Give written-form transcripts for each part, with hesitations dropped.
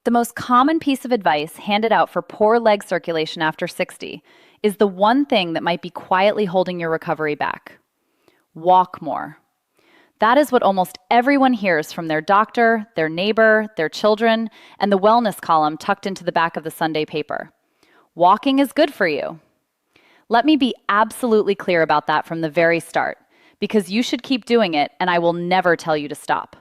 The most common piece of advice handed out for poor leg circulation after 60 is the one thing that might be quietly holding your recovery back. Walk more. That is what almost everyone hears from their doctor, their neighbor, their children, and the wellness column tucked into the back of the Sunday paper. Walking is good for you. Let me be absolutely clear about that from the very start, because you should keep doing it and I will never tell you to stop.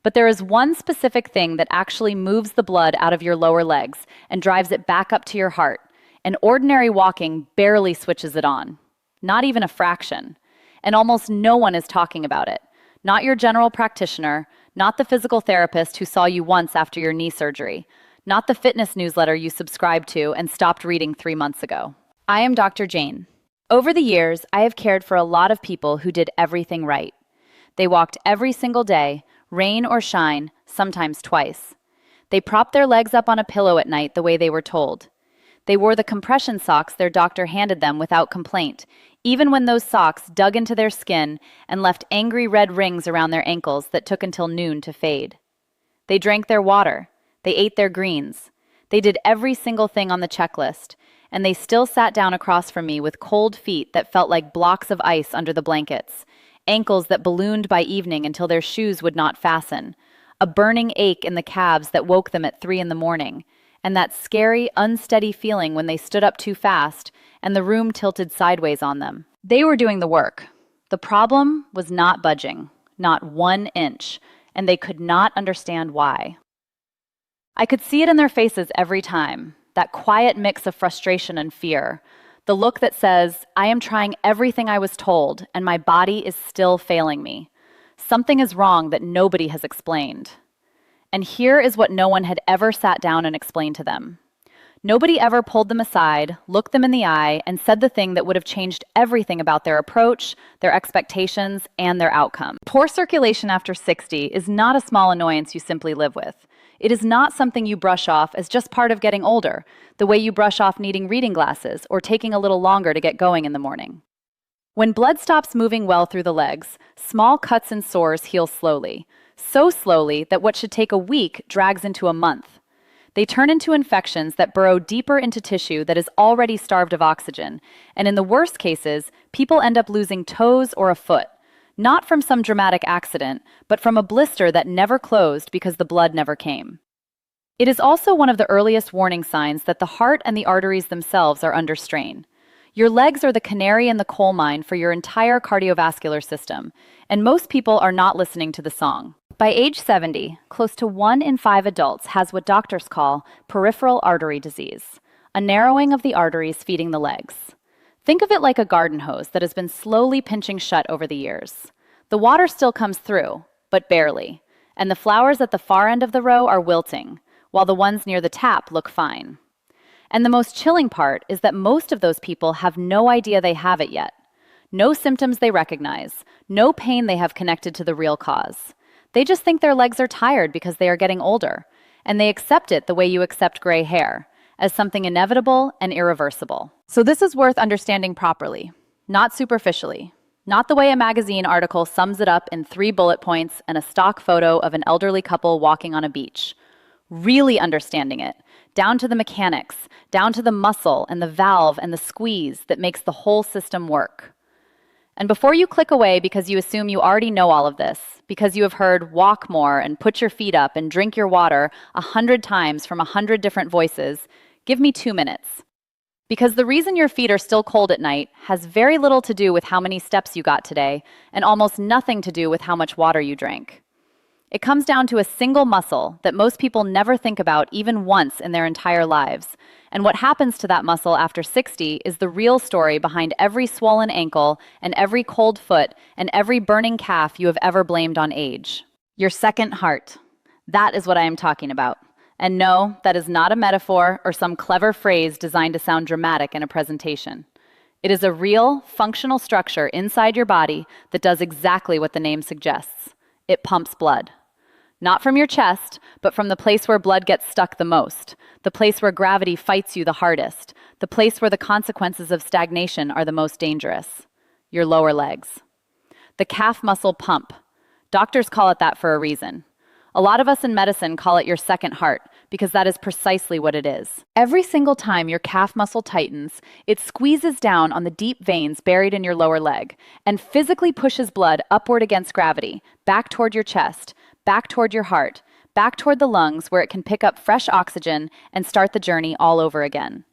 But there is one specific thing that actually moves the blood out of your lower legs and drives it back up to your heart, and ordinary walking barely switches it on. Not even a fraction. And almost no one is talking about it. Not your general practitioner, not the physical therapist who saw you once after your knee surgery, not the fitness newsletter you subscribed to and stopped reading 3 months ago. I am Dr. Jane. Over the years, I have cared for a lot of people who did everything right. They walked every single day, rain or shine, sometimes twice. They propped their legs up on a pillow at night the way they were told. They wore the compression socks their doctor handed them without complaint, even when those socks dug into their skin and left angry red rings around their ankles that took until noon to fade. They drank their water. They ate their greens. They did every single thing on the checklist, and they still sat down across from me with cold feet that felt like blocks of ice under the blankets, ankles that ballooned by evening until their shoes would not fasten, a burning ache in the calves that woke them at 3 in the morning, and that scary, unsteady feeling when they stood up too fast and the room tilted sideways on them. They were doing the work. The problem was not budging, not 1 inch, and they could not understand why. I could see it in their faces every time, that quiet mix of frustration and fear, the look that says, I am trying everything I was told, and my body is still failing me. Something is wrong that nobody has explained. And here is what no one had ever sat down and explained to them. Nobody ever pulled them aside, looked them in the eye, and said the thing that would have changed everything about their approach, their expectations, and their outcome. Poor circulation after 60 is not a small annoyance you simply live with. It is not something you brush off as just part of getting older, the way you brush off needing reading glasses or taking a little longer to get going in the morning. When blood stops moving well through the legs, small cuts and sores heal slowly, so slowly that what should take a week drags into a month. They turn into infections that burrow deeper into tissue that is already starved of oxygen, and in the worst cases, people end up losing toes or a foot, not from some dramatic accident, but from a blister that never closed because the blood never came. It is also one of the earliest warning signs that the heart and the arteries themselves are under strain. Your legs are the canary in the coal mine for your entire cardiovascular system, and most people are not listening to the song. By age 70, close to 1 in 5 adults has what doctors call peripheral artery disease, a narrowing of the arteries feeding the legs. Think of it like a garden hose that has been slowly pinching shut over the years. The water still comes through, but barely, and the flowers at the far end of the row are wilting, while the ones near the tap look fine. And the most chilling part is that most of those people have no idea they have it yet. No symptoms they recognize, no pain they have connected to the real cause. They just think their legs are tired because they are getting older, and they accept it the way you accept gray hair, as something inevitable and irreversible. So this is worth understanding properly, not superficially, not the way a magazine article sums it up in 3 bullet points and a stock photo of an elderly couple walking on a beach. Really understanding it, down to the mechanics, down to the muscle and the valve and the squeeze that makes the whole system work. And before you click away because you assume you already know all of this, because you have heard walk more and put your feet up and drink your water 100 times from 100 different voices, give me 2 minutes. Because the reason your feet are still cold at night has very little to do with how many steps you got today and almost nothing to do with how much water you drank. It comes down to a single muscle that most people never think about even once in their entire lives. And what happens to that muscle after 60 is the real story behind every swollen ankle and every cold foot and every burning calf you have ever blamed on age. Your second heart. That is what I am talking about. And no, that is not a metaphor or some clever phrase designed to sound dramatic in a presentation. It is a real, functional structure inside your body that does exactly what the name suggests. It pumps blood. Not from your chest, but from the place where blood gets stuck the most, the place where gravity fights you the hardest, the place where the consequences of stagnation are the most dangerous. Your lower legs. The calf muscle pump. Doctors call it that for a reason. A lot of us in medicine call it your second heart because that is precisely what it is. Every single time your calf muscle tightens, it squeezes down on the deep veins buried in your lower leg and physically pushes blood upward against gravity, back toward your chest, back toward your heart, back toward the lungs where it can pick up fresh oxygen and start the journey all over again.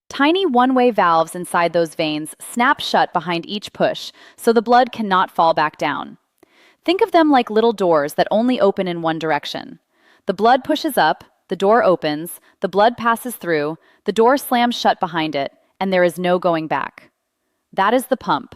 Tiny one-way valves inside those veins snap shut behind each push so the blood cannot fall back down. Think of them like little doors that only open in one direction. The blood pushes up, the door opens, the blood passes through, the door slams shut behind it, and there is no going back. That is the pump.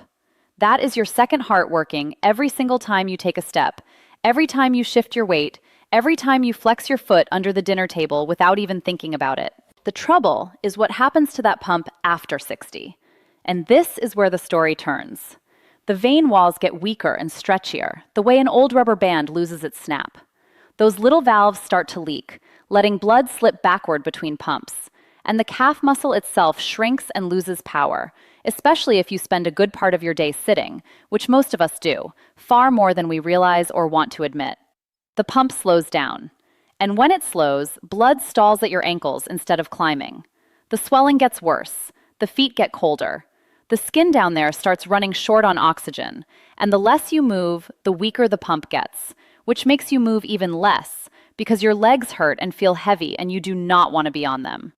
That is your second heart working every single time you take a step, every time you shift your weight, every time you flex your foot under the dinner table without even thinking about it. The trouble is what happens to that pump after 60. And this is where the story turns. The vein walls get weaker and stretchier, the way an old rubber band loses its snap. Those little valves start to leak, letting blood slip backward between pumps. And the calf muscle itself shrinks and loses power, especially if you spend a good part of your day sitting, which most of us do, far more than we realize or want to admit. The pump slows down. And when it slows, blood stalls at your ankles instead of climbing. The swelling gets worse. The feet get colder. The skin down there starts running short on oxygen, and the less you move, the weaker the pump gets, which makes you move even less because your legs hurt and feel heavy and you do not want to be on them.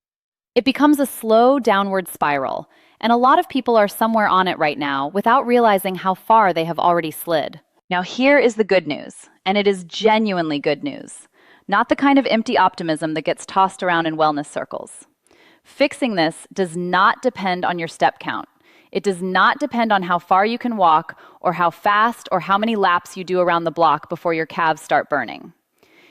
It becomes a slow downward spiral, and a lot of people are somewhere on it right now without realizing how far they have already slid. Now here is the good news, and it is genuinely good news, not the kind of empty optimism that gets tossed around in wellness circles. Fixing this does not depend on your step count. It does not depend on how far you can walk or how fast or how many laps you do around the block before your calves start burning.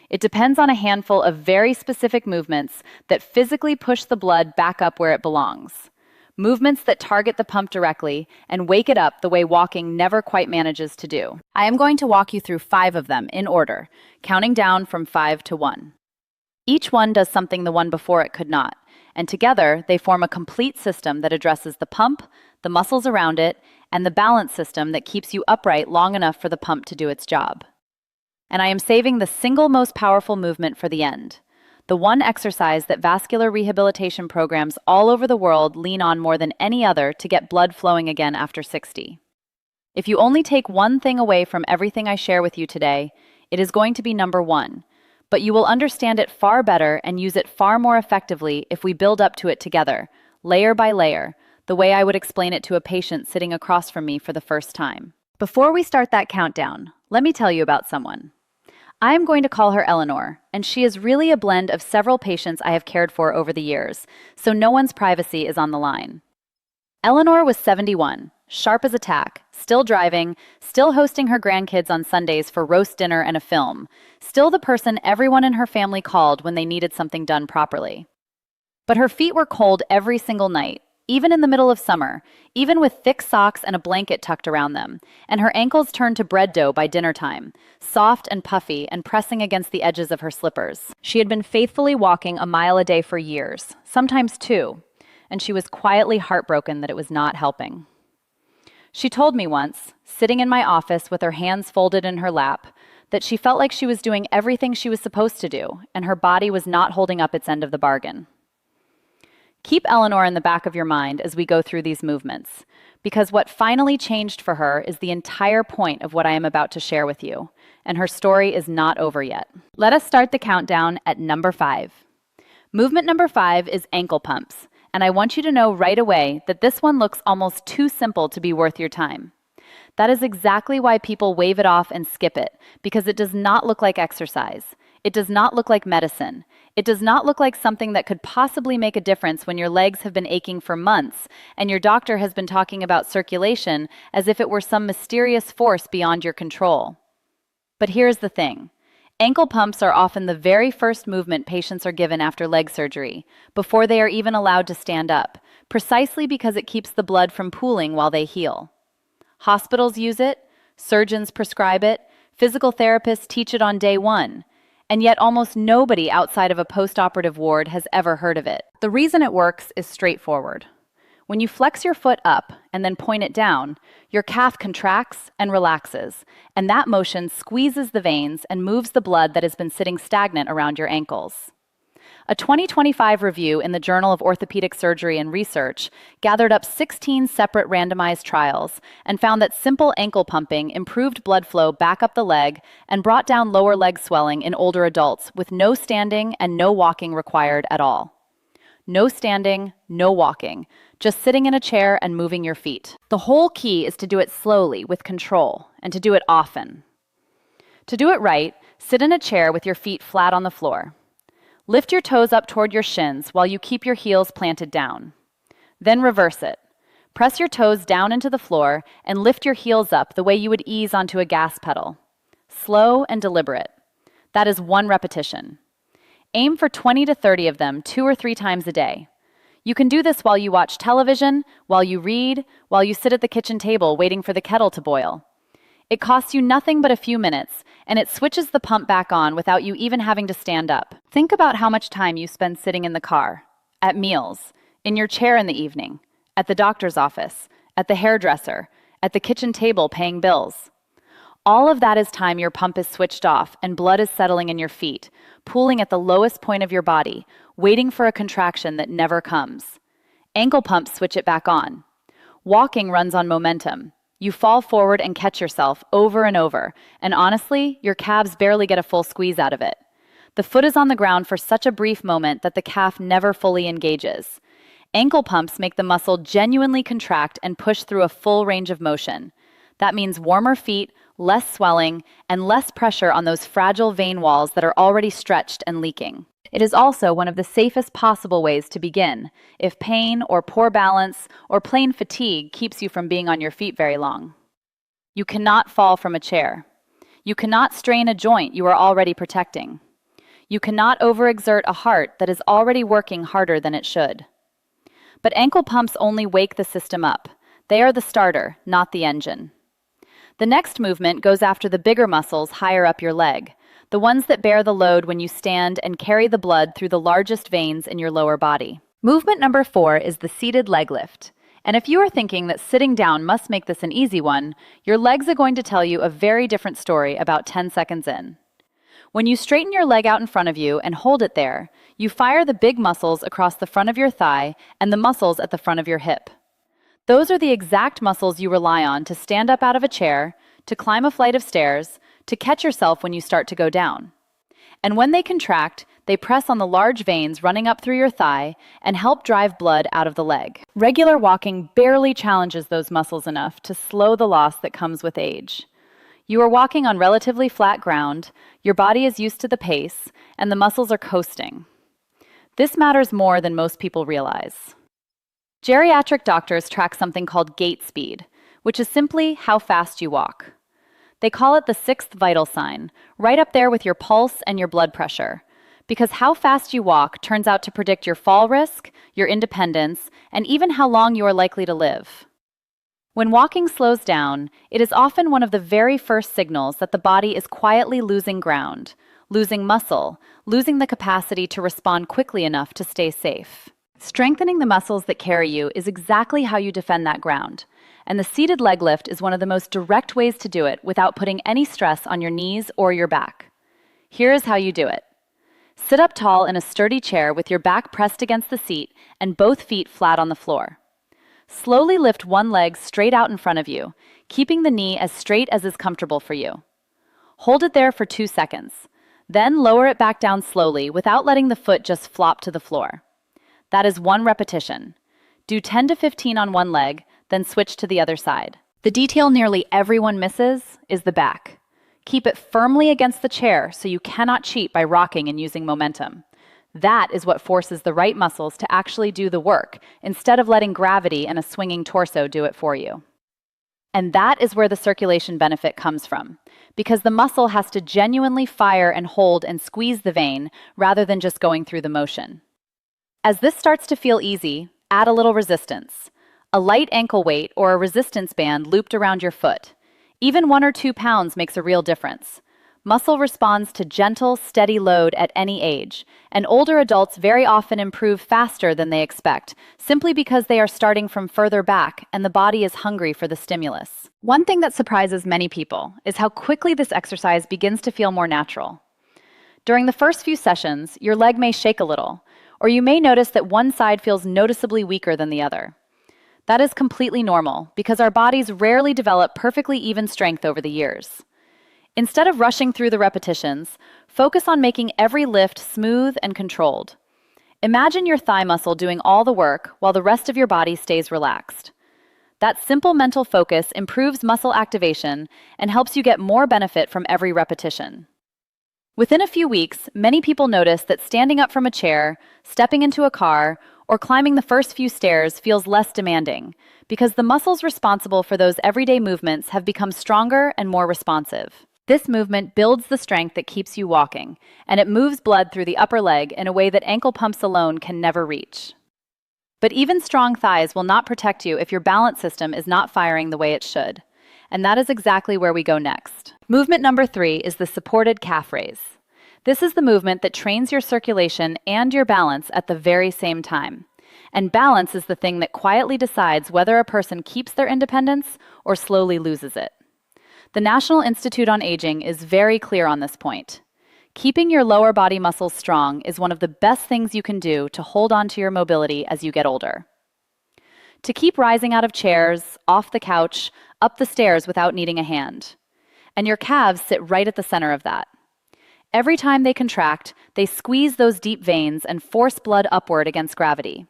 It depends on a handful of very specific movements that physically push the blood back up where it belongs. Movements that target the pump directly and wake it up the way walking never quite manages to do. I am going to walk you through 5 of them in order, counting down from 5 to 1. Each one does something the one before it could not, and together they form a complete system that addresses the pump, the muscles around it, and the balance system that keeps you upright long enough for the pump to do its job. And I am saving the single most powerful movement for the end, the one exercise that vascular rehabilitation programs all over the world lean on more than any other to get blood flowing again after 60. If you only take one thing away from everything I share with you today, it is going to be number 1, but you will understand it far better and use it far more effectively if we build up to it together, layer by layer, the way I would explain it to a patient sitting across from me for the first time. Before we start that countdown, let me tell you about someone. I am going to call her Eleanor, and she is really a blend of several patients I have cared for over the years, so no one's privacy is on the line. Eleanor was 71, sharp as a tack, still driving, still hosting her grandkids on Sundays for roast dinner and a film, still the person everyone in her family called when they needed something done properly. But her feet were cold every single night, even in the middle of summer, even with thick socks and a blanket tucked around them, and her ankles turned to bread dough by dinner time, soft and puffy and pressing against the edges of her slippers. She had been faithfully walking a mile a day for years, sometimes 2, and she was quietly heartbroken that it was not helping. She told me once, sitting in my office with her hands folded in her lap, that she felt like she was doing everything she was supposed to do, and her body was not holding up its end of the bargain. Keep Eleanor in the back of your mind as we go through these movements, because what finally changed for her is the entire point of what I am about to share with you, and her story is not over yet. Let us start the countdown at number 5. Movement number 5 is ankle pumps, and I want you to know right away that this one looks almost too simple to be worth your time. That is exactly why people wave it off and skip it, because it does not look like exercise. It does not look like medicine. It does not look like something that could possibly make a difference when your legs have been aching for months and your doctor has been talking about circulation as if it were some mysterious force beyond your control. But here's the thing. Ankle pumps are often the very first movement patients are given after leg surgery, before they are even allowed to stand up, precisely because it keeps the blood from pooling while they heal. Hospitals use it, surgeons prescribe it, physical therapists teach it on day 1. And yet almost nobody outside of a post-operative ward has ever heard of it. The reason it works is straightforward. When you flex your foot up and then point it down, your calf contracts and relaxes, and that motion squeezes the veins and moves the blood that has been sitting stagnant around your ankles. A 2025 review in the Journal of Orthopedic Surgery and Research gathered up 16 separate randomized trials and found that simple ankle pumping improved blood flow back up the leg and brought down lower leg swelling in older adults with no standing and no walking required at all. No standing, no walking, just sitting in a chair and moving your feet. The whole key is to do it slowly with control and to do it often. To do it right, sit in a chair with your feet flat on the floor. Lift your toes up toward your shins while you keep your heels planted down. Then reverse it. Press your toes down into the floor and lift your heels up the way you would ease onto a gas pedal. Slow and deliberate. That is 1 repetition. Aim for 20 to 30 of them 2 or 3 times a day. You can do this while you watch television, while you read, while you sit at the kitchen table waiting for the kettle to boil. It costs you nothing but a few minutes, and it switches the pump back on without you even having to stand up. Think about how much time you spend sitting in the car, at meals, in your chair in the evening, at the doctor's office, at the hairdresser, at the kitchen table paying bills. All of that is time your pump is switched off and blood is settling in your feet, pooling at the lowest point of your body, waiting for a contraction that never comes. Ankle pumps switch it back on. Walking runs on momentum. You fall forward and catch yourself over and over, and honestly, your calves barely get a full squeeze out of it. The foot is on the ground for such a brief moment that the calf never fully engages. Ankle pumps make the muscle genuinely contract and push through a full range of motion. That means warmer feet, less swelling, and less pressure on those fragile vein walls that are already stretched and leaking. It is also one of the safest possible ways to begin, if pain or poor balance or plain fatigue keeps you from being on your feet very long. You cannot fall from a chair. You cannot strain a joint you are already protecting. You cannot overexert a heart that is already working harder than it should. But ankle pumps only wake the system up. They are the starter, not the engine. The next movement goes after the bigger muscles higher up your leg, the ones that bear the load when you stand and carry the blood through the largest veins in your lower body. Movement number 4 is the seated leg lift. And if you are thinking that sitting down must make this an easy one, your legs are going to tell you a very different story about 10 seconds in. When you straighten your leg out in front of you and hold it there, you fire the big muscles across the front of your thigh and the muscles at the front of your hip. Those are the exact muscles you rely on to stand up out of a chair, to climb a flight of stairs, to catch yourself when you start to go down. And when they contract, they press on the large veins running up through your thigh and help drive blood out of the leg. Regular walking barely challenges those muscles enough to slow the loss that comes with age. You are walking on relatively flat ground, your body is used to the pace, and the muscles are coasting. This matters more than most people realize. Geriatric doctors track something called gait speed, which is simply how fast you walk. They call it the 6th vital sign, right up there with your pulse and your blood pressure, because how fast you walk turns out to predict your fall risk, your independence, and even how long you are likely to live. When walking slows down, it is often one of the very first signals that the body is quietly losing ground, losing muscle, losing the capacity to respond quickly enough to stay safe. Strengthening the muscles that carry you is exactly how you defend that ground, and the seated leg lift is one of the most direct ways to do it without putting any stress on your knees or your back. Here is how you do it. Sit up tall in a sturdy chair with your back pressed against the seat and both feet flat on the floor. Slowly lift one leg straight out in front of you, keeping the knee as straight as is comfortable for you. Hold it there for 2 seconds. Then lower it back down slowly without letting the foot just flop to the floor. That is 1 repetition. Do 10 to 15 on one leg, then switch to the other side. The detail nearly everyone misses is the back. Keep it firmly against the chair so you cannot cheat by rocking and using momentum. That is what forces the right muscles to actually do the work, instead of letting gravity and a swinging torso do it for you. And that is where the circulation benefit comes from, because the muscle has to genuinely fire and hold and squeeze the vein rather than just going through the motion. As this starts to feel easy, add a little resistance. A light ankle weight or a resistance band looped around your foot. Even 1 or 2 pounds makes a real difference. Muscle responds to gentle, steady load at any age, and older adults very often improve faster than they expect, simply because they are starting from further back and the body is hungry for the stimulus. One thing that surprises many people is how quickly this exercise begins to feel more natural. During the first few sessions, your leg may shake a little, or you may notice that one side feels noticeably weaker than the other. That is completely normal because our bodies rarely develop perfectly even strength over the years. Instead of rushing through the repetitions, focus on making every lift smooth and controlled. Imagine your thigh muscle doing all the work while the rest of your body stays relaxed. That simple mental focus improves muscle activation and helps you get more benefit from every repetition. Within a few weeks, many people notice that standing up from a chair, stepping into a car, or climbing the first few stairs feels less demanding because the muscles responsible for those everyday movements have become stronger and more responsive. This movement builds the strength that keeps you walking, and it moves blood through the upper leg in a way that ankle pumps alone can never reach. But even strong thighs will not protect you if your balance system is not firing the way it should. And that is exactly where we go next. Movement number 3 is the supported calf raise. This is the movement that trains your circulation and your balance at the very same time. And balance is the thing that quietly decides whether a person keeps their independence or slowly loses it. The National Institute on Aging is very clear on this point. Keeping your lower body muscles strong is one of the best things you can do to hold on to your mobility as you get older. To keep rising out of chairs, off the couch, up the stairs without needing a hand. And your calves sit right at the center of that. Every time they contract, they squeeze those deep veins and force blood upward against gravity.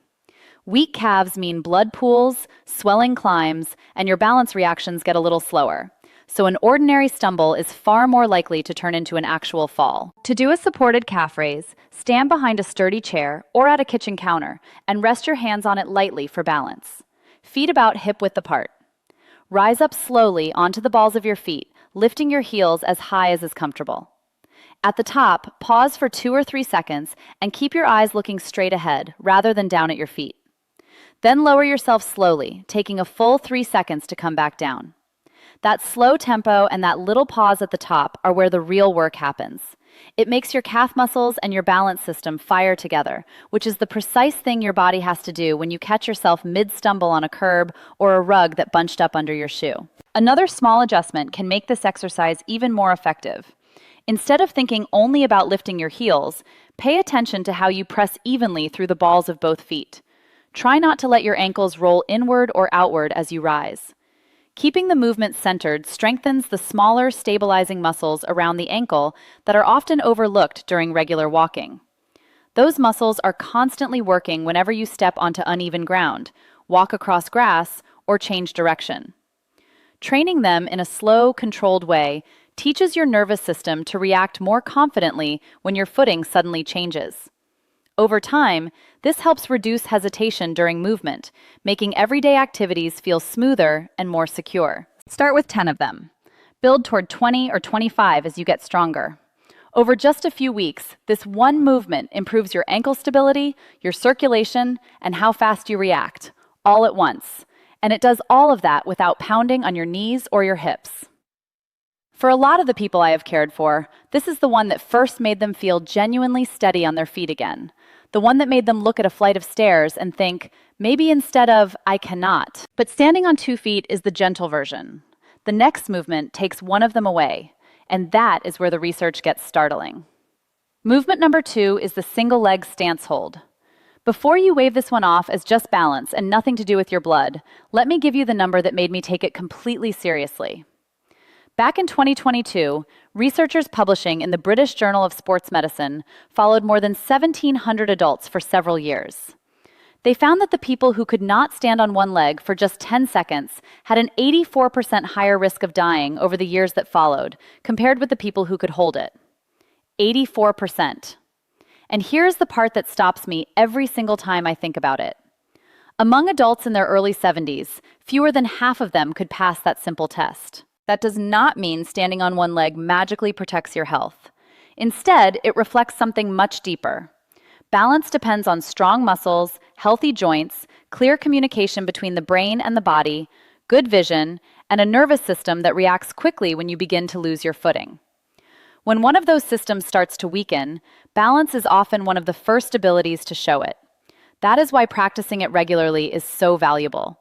Weak calves mean blood pools, swelling climbs, and your balance reactions get a little slower. So an ordinary stumble is far more likely to turn into an actual fall. To do a supported calf raise, stand behind a sturdy chair or at a kitchen counter and rest your hands on it lightly for balance. Feet about hip-width apart. Rise up slowly onto the balls of your feet, lifting your heels as high as is comfortable. At the top, pause for 2 or 3 seconds and keep your eyes looking straight ahead rather than down at your feet. Then lower yourself slowly, taking a full 3 seconds to come back down. That slow tempo and that little pause at the top are where the real work happens. It makes your calf muscles and your balance system fire together, which is the precise thing your body has to do when you catch yourself mid-stumble on a curb or a rug that bunched up under your shoe. Another small adjustment can make this exercise even more effective. Instead of thinking only about lifting your heels, pay attention to how you press evenly through the balls of both feet. Try not to let your ankles roll inward or outward as you rise. Keeping the movement centered strengthens the smaller, stabilizing muscles around the ankle that are often overlooked during regular walking. Those muscles are constantly working whenever you step onto uneven ground, walk across grass, or change direction. Training them in a slow, controlled way teaches your nervous system to react more confidently when your footing suddenly changes. Over time, this helps reduce hesitation during movement, making everyday activities feel smoother and more secure. Start with 10 of them. Build toward 20 or 25 as you get stronger. Over just a few weeks, this one movement improves your ankle stability, your circulation, and how fast you react, all at once. And it does all of that without pounding on your knees or your hips. For a lot of the people I have cared for, this is the one that first made them feel genuinely steady on their feet again. The one that made them look at a flight of stairs and think, maybe instead of, I cannot. But standing on 2 feet is the gentle version. The next movement takes one of them away, and that is where the research gets startling. Movement number 2 is the single leg stance hold. Before you wave this one off as just balance and nothing to do with your blood, let me give you the number that made me take it completely seriously. Back in 2022, researchers publishing in the British Journal of Sports Medicine followed more than 1,700 adults for several years. They found that the people who could not stand on one leg for just 10 seconds had an 84% higher risk of dying over the years that followed, compared with the people who could hold it. 84%. And here's the part that stops me every single time I think about it. Among adults in their early 70s, fewer than half of them could pass that simple test. That does not mean standing on one leg magically protects your health. Instead, it reflects something much deeper. Balance depends on strong muscles, healthy joints, clear communication between the brain and the body, good vision, and a nervous system that reacts quickly when you begin to lose your footing. When one of those systems starts to weaken, balance is often one of the first abilities to show it. That is why practicing it regularly is so valuable.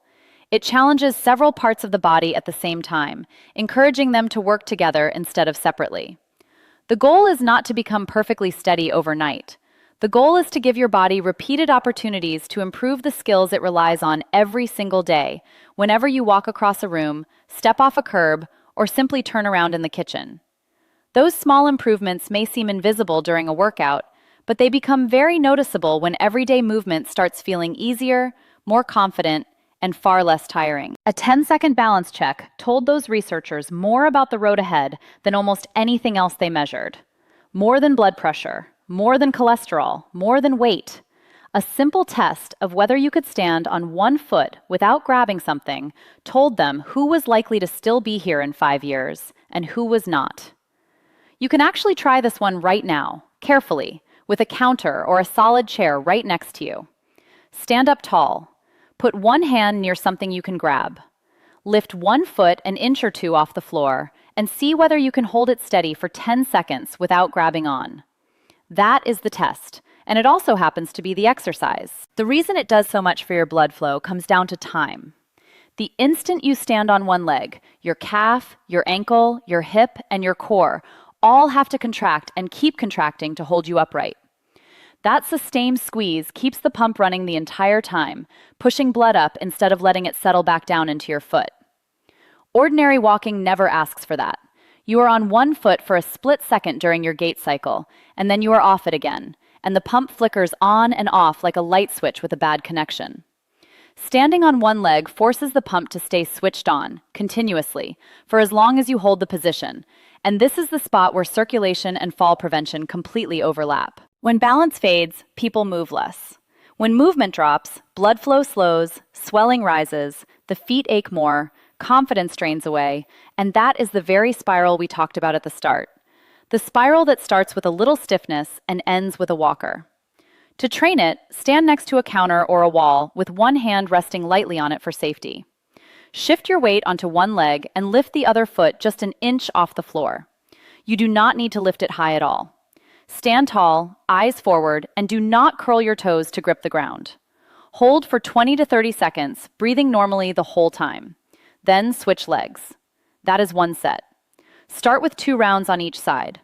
It challenges several parts of the body at the same time, encouraging them to work together instead of separately. The goal is not to become perfectly steady overnight. The goal is to give your body repeated opportunities to improve the skills it relies on every single day, whenever you walk across a room, step off a curb, or simply turn around in the kitchen. Those small improvements may seem invisible during a workout, but they become very noticeable when everyday movement starts feeling easier, more confident, and far less tiring. A 10-second balance check told those researchers more about the road ahead than almost anything else they measured. More than blood pressure, more than cholesterol, more than weight. A simple test of whether you could stand on one foot without grabbing something told them who was likely to still be here in 5 years and who was not. You can actually try this one right now, carefully, with a counter or a solid chair right next to you. Stand up tall. Put one hand near something you can grab. Lift 1 foot an inch or two off the floor and see whether you can hold it steady for 10 seconds without grabbing on. That is the test, and it also happens to be the exercise. The reason it does so much for your blood flow comes down to time. The instant you stand on one leg, your calf, your ankle, your hip, and your core all have to contract and keep contracting to hold you upright. That sustained squeeze keeps the pump running the entire time, pushing blood up instead of letting it settle back down into your foot. Ordinary walking never asks for that. You are on one foot for a split second during your gait cycle, and then you are off it again, and the pump flickers on and off like a light switch with a bad connection. Standing on one leg forces the pump to stay switched on, continuously, for as long as you hold the position, and this is the spot where circulation and fall prevention completely overlap. When balance fades, people move less. When movement drops, blood flow slows, swelling rises, the feet ache more, confidence drains away, and that is the very spiral we talked about at the start. The spiral that starts with a little stiffness and ends with a walker. To train it, stand next to a counter or a wall with one hand resting lightly on it for safety. Shift your weight onto one leg and lift the other foot just an inch off the floor. You do not need to lift it high at all. Stand tall, eyes forward, and do not curl your toes to grip the ground. Hold for 20 to 30 seconds, breathing normally the whole time. Then switch legs. That is one set. Start with 2 rounds on each side.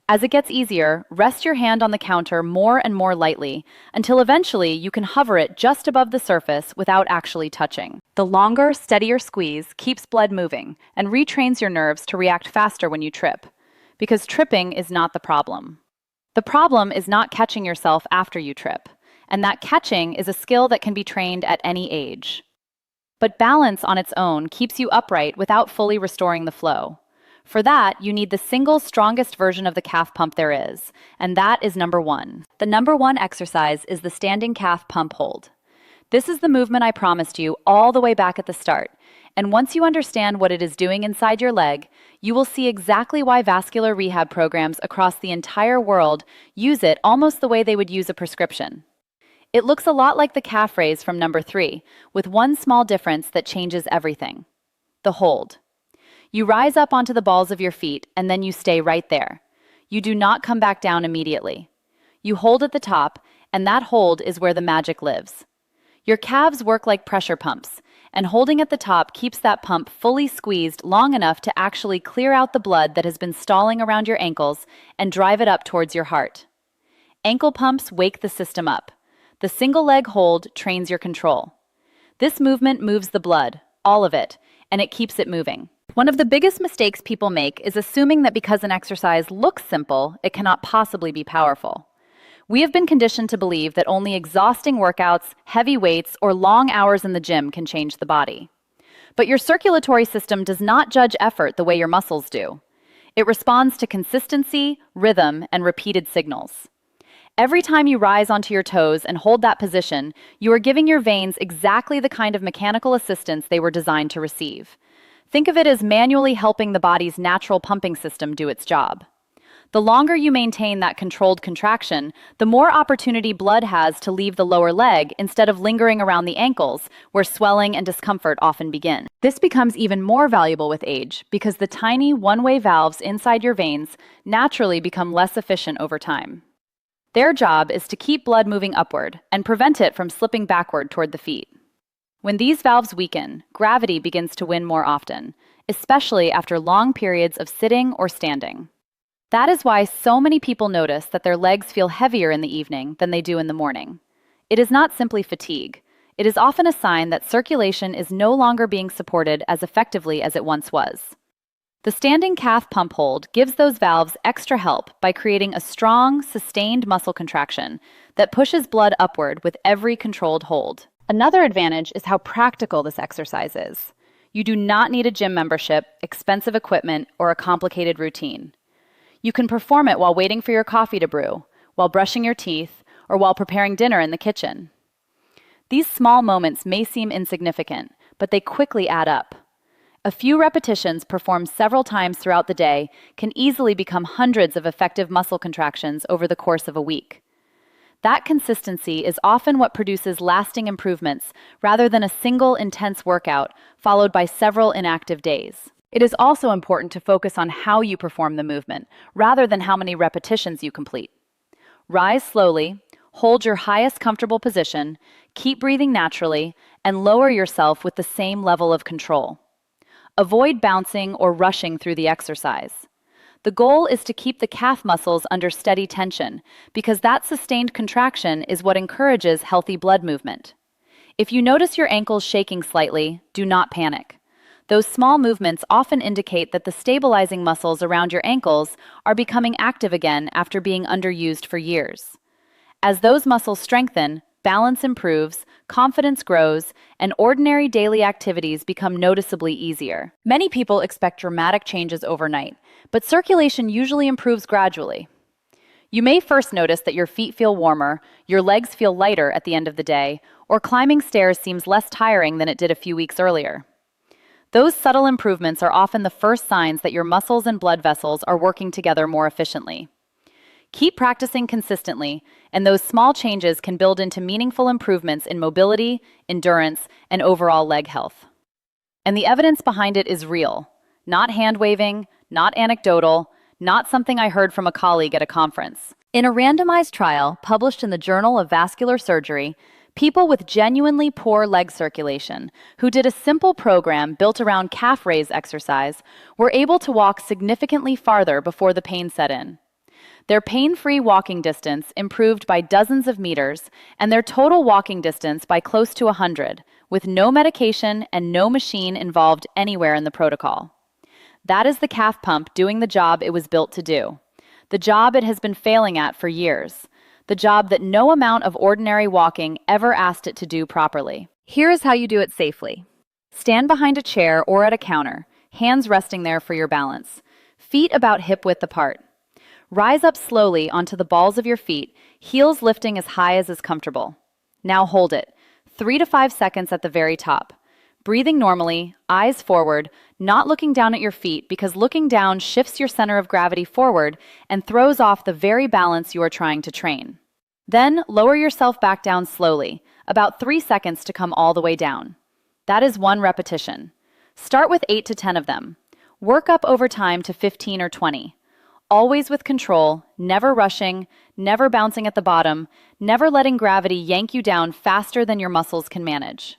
As it gets easier, rest your hand on the counter more and more lightly until eventually you can hover it just above the surface without actually touching. The longer, steadier squeeze keeps blood moving and retrains your nerves to react faster when you trip, because tripping is not the problem. The problem is not catching yourself after you trip, and that catching is a skill that can be trained at any age. But balance on its own keeps you upright without fully restoring the flow. For that, you need the single strongest version of the calf pump there is, and that is number 1. The number 1 exercise is the standing calf pump hold. This is the movement I promised you all the way back at the start, and once you understand what it is doing inside your leg, you will see exactly why vascular rehab programs across the entire world use it almost the way they would use a prescription. It looks a lot like the calf raise from number 3, with one small difference that changes everything: the hold. You rise up onto the balls of your feet, and then you stay right there. You do not come back down immediately. You hold at the top, and that hold is where the magic lives. Your calves work like pressure pumps, and holding at the top keeps that pump fully squeezed long enough to actually clear out the blood that has been stalling around your ankles and drive it up towards your heart. Ankle pumps wake the system up. The single leg hold trains your control. This movement moves the blood, all of it, and it keeps it moving. One of the biggest mistakes people make is assuming that because an exercise looks simple, it cannot possibly be powerful. We have been conditioned to believe that only exhausting workouts, heavy weights, or long hours in the gym can change the body. But your circulatory system does not judge effort the way your muscles do. It responds to consistency, rhythm, and repeated signals. Every time you rise onto your toes and hold that position, you are giving your veins exactly the kind of mechanical assistance they were designed to receive. Think of it as manually helping the body's natural pumping system do its job. The longer you maintain that controlled contraction, the more opportunity blood has to leave the lower leg instead of lingering around the ankles, where swelling and discomfort often begin. This becomes even more valuable with age because the tiny one-way valves inside your veins naturally become less efficient over time. Their job is to keep blood moving upward and prevent it from slipping backward toward the feet. When these valves weaken, gravity begins to win more often, especially after long periods of sitting or standing. That is why so many people notice that their legs feel heavier in the evening than they do in the morning. It is not simply fatigue. It is often a sign that circulation is no longer being supported as effectively as it once was. The standing calf pump hold gives those valves extra help by creating a strong, sustained muscle contraction that pushes blood upward with every controlled hold. Another advantage is how practical this exercise is. You do not need a gym membership, expensive equipment, or a complicated routine. You can perform it while waiting for your coffee to brew, while brushing your teeth, or while preparing dinner in the kitchen. These small moments may seem insignificant, but they quickly add up. A few repetitions performed several times throughout the day can easily become hundreds of effective muscle contractions over the course of a week. That consistency is often what produces lasting improvements rather than a single intense workout followed by several inactive days. It is also important to focus on how you perform the movement rather than how many repetitions you complete. Rise slowly, hold your highest comfortable position, keep breathing naturally, and lower yourself with the same level of control. Avoid bouncing or rushing through the exercise. The goal is to keep the calf muscles under steady tension because that sustained contraction is what encourages healthy blood movement. If you notice your ankles shaking slightly, do not panic. Those small movements often indicate that the stabilizing muscles around your ankles are becoming active again after being underused for years. As those muscles strengthen, balance improves, confidence grows, and ordinary daily activities become noticeably easier. Many people expect dramatic changes overnight, but circulation usually improves gradually. You may first notice that your feet feel warmer, your legs feel lighter at the end of the day, or climbing stairs seems less tiring than it did a few weeks earlier. Those subtle improvements are often the first signs that your muscles and blood vessels are working together more efficiently. Keep practicing consistently, and those small changes can build into meaningful improvements in mobility, endurance, and overall leg health. And the evidence behind it is real, not hand-waving, not anecdotal, not something I heard from a colleague at a conference. In a randomized trial published in the Journal of Vascular Surgery, people with genuinely poor leg circulation who did a simple program built around calf raise exercise were able to walk significantly farther before the pain set in. Their pain-free walking distance improved by dozens of meters, and their total walking distance by close to 100, with no medication and no machine involved anywhere in the protocol. That is the calf pump doing the job it was built to do, the job it has been failing at for years, the job that no amount of ordinary walking ever asked it to do properly. Here is how you do it safely. Stand behind a chair or at a counter, hands resting there for your balance, feet about hip-width apart. Rise up slowly onto the balls of your feet, heels lifting as high as is comfortable. Now hold it, 3 to 5 seconds at the very top. Breathing normally, eyes forward, not looking down at your feet because looking down shifts your center of gravity forward and throws off the very balance you are trying to train. Then lower yourself back down slowly, about 3 seconds to come all the way down. That is 1 repetition. Start with 8 to 10 of them. Work up over time to 15 or 20. Always with control, never rushing, never bouncing at the bottom, never letting gravity yank you down faster than your muscles can manage.